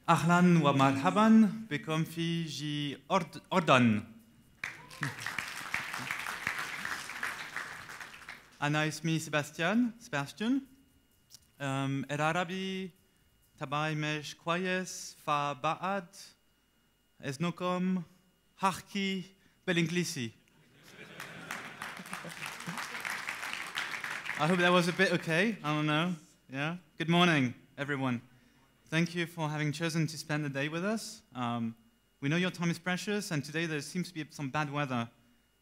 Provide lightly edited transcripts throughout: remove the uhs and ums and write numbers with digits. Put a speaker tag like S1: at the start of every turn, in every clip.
S1: أهلا ومرحبا بكم في GJordan. أنا اسمي سباستيان. العربي تبعي مش كويس فبعد إذنكم هحكي بالإنجليزي. I hope that was a bit okay. I don't know. Yeah. Good morning, everyone. Thank you for having chosen to spend the day with us. We know your time is precious, and today there seems to be some bad weather.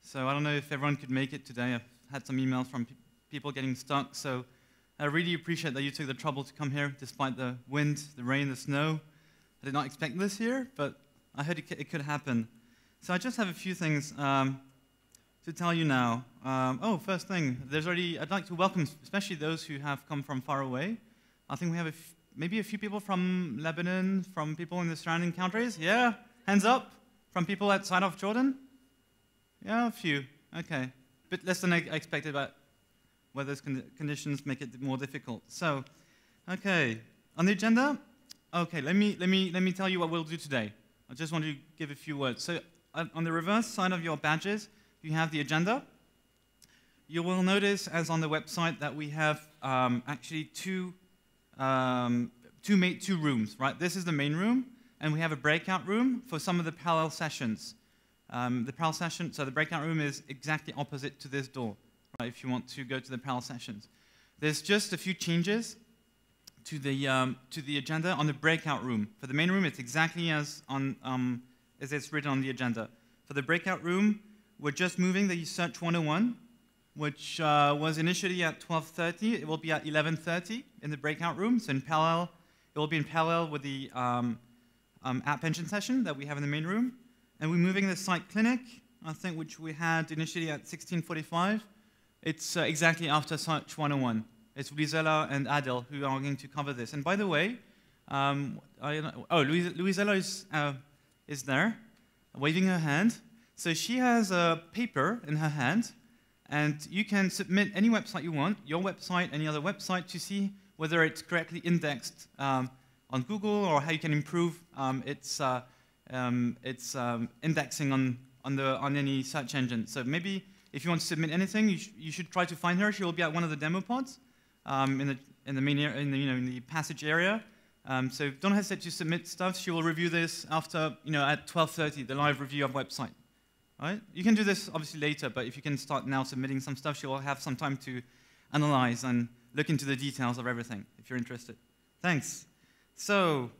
S1: So I don't know if everyone could make it today. I've had some emails from people getting stuck. So I really appreciate that you took the trouble to come here despite the wind, the rain, the snow. I did not expect this here, but I heard it could happen. So I just have a few things to tell you now. First thing, I'd like to welcome especially those who have come from far away. I think we have maybe a few people from Lebanon, from people in the surrounding countries. Yeah, hands up. From people outside of Jordan? Yeah, a few. Okay. Bit less than I expected, but weather's conditions make it more difficult. So, okay, on the agenda. Okay, let me tell you what we'll do today. I just want to give a few words. So, on the reverse side of your badges, you have the agenda. You will notice, as on the website, that we have actually two rooms, right? This is the main room, and we have a breakout room for some of the parallel sessions. So the breakout room is exactly opposite to this door, right? If you want to go to the parallel sessions, there's just a few changes to the agenda on the breakout room. For the main room, it's exactly as it's written on the agenda. For the breakout room, we're just moving the Search 101, which was initially at 12:30. It will be at 11:30 in the breakout room. So it will be in parallel with the App Engine session that we have in the main room. And we're moving the site clinic, I think, which we had initially at 16:45. It's exactly after Search 101. It's Luisella and Adel who are going to cover this. And by the way, Luisella is there, waving her hand. So she has a paper in her hand, and you can submit any website you want, your website, any other website, to see whether it's correctly indexed on Google or how you can improve its indexing on any search engine. So maybe if you want to submit anything, you should try to find her. She will be at one of the demo pods in the passage area. So don't hesitate to submit stuff. She will review this after at 12:30, the live review of website. Right? You can do this obviously later, but if you can start now submitting some stuff, she will have some time to analyze and look into the details of everything if you're interested. Thanks. So,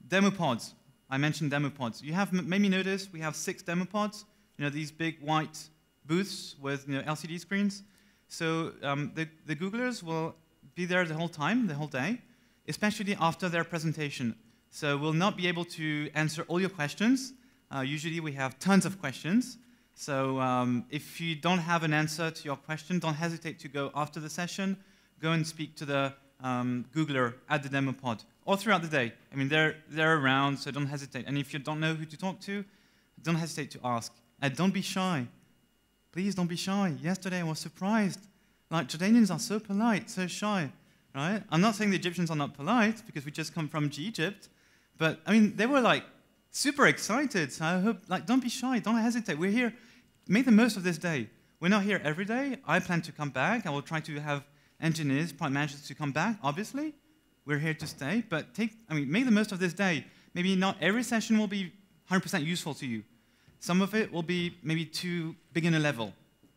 S1: demo pods. I mentioned demo pods. You have maybe noticed we have 6 demo pods. These big white booths with LCD screens. So the Googlers will be there the whole time, the whole day, especially after their presentation. So we'll not be able to answer all your questions. Usually we have tons of questions. So if you don't have an answer to your question, don't hesitate to go after the session. Go and speak to the Googler at the demo pod or throughout the day. I mean, they're around, so don't hesitate. And if you don't know who to talk to, don't hesitate to ask. And don't be shy. Please don't be shy. Yesterday I was surprised. Like, Jordanians are so polite, so shy, right? I'm not saying the Egyptians are not polite because we just come from Egypt, but I mean, they were like super excited. So I hope, don't be shy, don't hesitate. We're here. Make the most of this day. We're not here every day. I plan to come back. I will try to have engineers, product managers to come back, obviously. We're here to stay, but make the most of this day. Maybe not every session will be 100% useful to you. Some of it will be maybe too beginner level.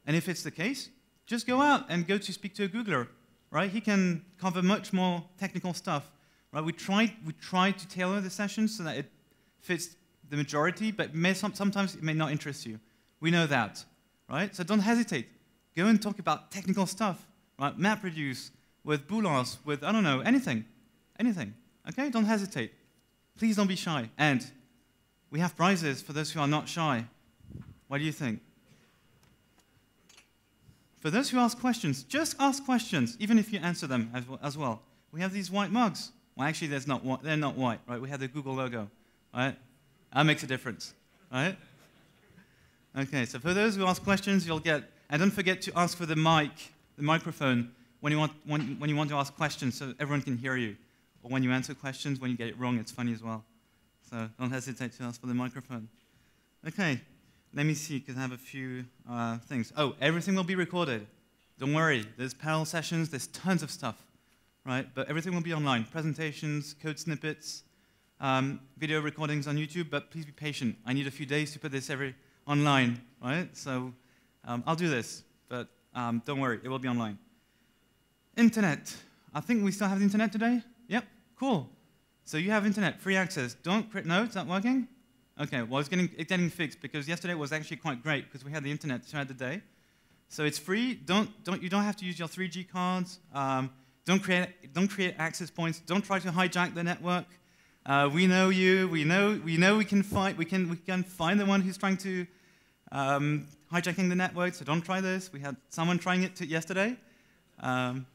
S1: And if it's the case, just go out and go to speak to a Googler, right? He can cover much more technical stuff, right? We try to tailor the sessions so that it fits the majority, but sometimes it may not interest you. We know that, right? So don't hesitate. Go and talk about technical stuff, right? Map reduce, with boulas, with, I don't know, anything, okay? Don't hesitate. Please don't be shy. And we have prizes for those who are not shy. What do you think? For those who ask questions, just ask questions, even if you answer them as well. We have these white mugs. Well, actually, they're not white, right? We have the Google logo, right? That makes a difference, right? Okay, so for those who ask questions, you'll get, and don't forget to ask for the microphone when you want to ask questions so everyone can hear you. or when you answer questions, when you get it wrong, it's funny as well. So don't hesitate to ask for the microphone. Okay, let me see, because I have a few things. Oh, everything will be recorded. Don't worry, there's panel sessions, there's tons of stuff, right? But everything will be online. Presentations, code snippets, video recordings on YouTube, but please be patient. I need a few days to put this online, right? So I'll do this, but don't worry, it will be online. Internet. I think we still have the internet today? Yep, cool. So you have internet, free access. Don't create notes, is that working? Okay, well it's getting fixed because yesterday was actually quite great because we had the internet throughout the day. So it's free. You don't have to use your 3G cards. Don't create access points. Don't try to hijack the network. We know you. We know we can find the one who's trying to hijacking the network. So don't try this. We had someone trying it yesterday. And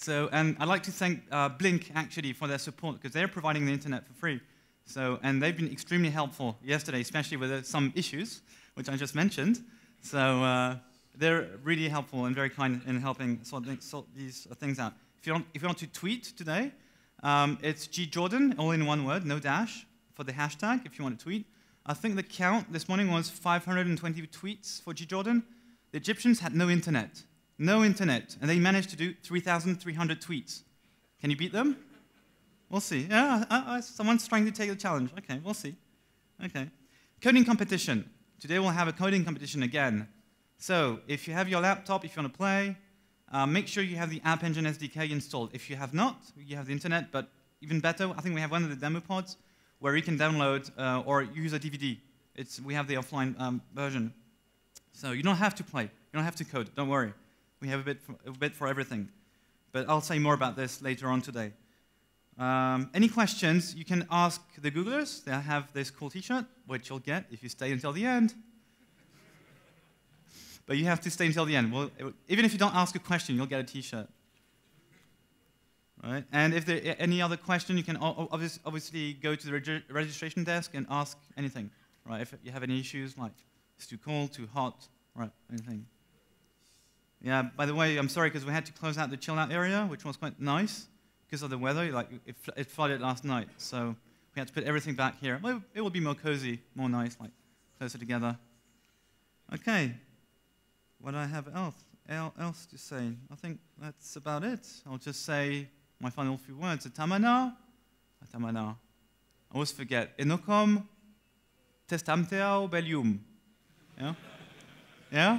S1: I'd like to thank Blink actually for their support because they're providing the internet for free. So and they've been extremely helpful yesterday, especially with some issues which I just mentioned. So they're really helpful and very kind in helping sort these things out. If you want to tweet today, it's GJordan, all in one word, no dash, for the hashtag if you want to tweet. I think the count this morning was 520 tweets for GJordan. The Egyptians had no internet, and they managed to do 3,300 tweets. Can you beat them? We'll see. Yeah, someone's trying to take the challenge. Okay, we'll see. Okay. Coding competition. Today we'll have a coding competition again. So if you have your laptop, if you want to play, make sure you have the App Engine SDK installed. If you have not, you have the internet, but even better, I think we have one of the demo pods where you can download or use a DVD. We have the offline version. So you don't have to play. You don't have to code. Don't worry. We have a bit for everything. But I'll say more about this later on today. Any questions, you can ask the Googlers. They have this cool T-shirt, which you'll get if you stay until the end. But you have to stay until the end. Well, even if you don't ask a question, you'll get a T-shirt. Right? And if there are any other question, you can obviously go to the registration desk and ask anything. Right? If you have any issues, like it's too cold, too hot, right? Anything. Yeah. By the way, I'm sorry because we had to close out the chill out area, which was quite nice. Because of the weather, like it flooded last night, so we had to put everything back here. Well, it will be more cozy, more nice, like closer together. Okay, what do I have else to say? I think that's about it. I'll just say my final few words. Atamana. I always forget. Enokom testamteo bellium. Yeah? Yeah?